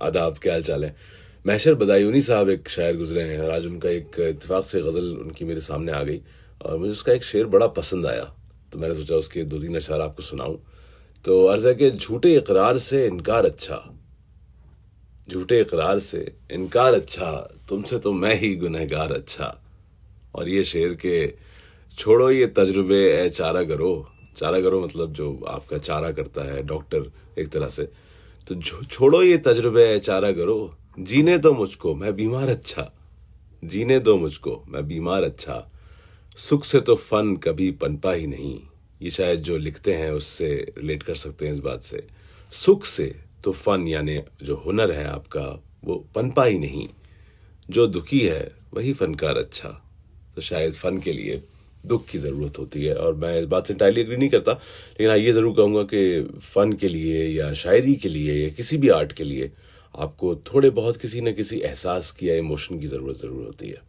आदाब, क्या हाल चाल है। महशर बदायूनी साहब एक शायर गुजरे हैं और आज उनका एक इत्तेफाक से गज़ल उनकी मेरे सामने आ गई और मुझे उसका एक शेर बड़ा पसंद आया, तो मैंने सोचा उसके दो तीन अशआर आपको सुनाऊं। तो अर्ज़ है कि झूठे इकरार से इनकार अच्छा, झूठे इकरार से इनकार अच्छा, तुमसे तो मैं ही गुनहगार अच्छा। और ये शेर के छोड़ो ये तजुर्बे ए चारा करो, चारा करो मतलब जो आपका चारा करता है डॉक्टर एक तरह से। तो छोड़ो ये तजुर्बे ए चारा करो, जीने दो मुझको मैं बीमार अच्छा, जीने दो मुझको मैं बीमार अच्छा, सुख से तो फन कभी पनपा ही नहीं। ये शायद जो लिखते हैं उससे रिलेट कर सकते हैं इस बात से। सुख से तो फन यानी जो हुनर है आपका वो पनपा ही नहीं, जो दुखी है वही फनकार अच्छा। तो शायद फन के लिए दुख की ज़रूरत होती है और मैं इस बात से इंटायरली एग्री नहीं करता, लेकिन हाँ ये ज़रूर कहूँगा कि फ़न के लिए या शायरी के लिए या किसी भी आर्ट के लिए आपको थोड़े बहुत किसी न किसी एहसास की या इमोशन की ज़रूरत ज़रूर होती है।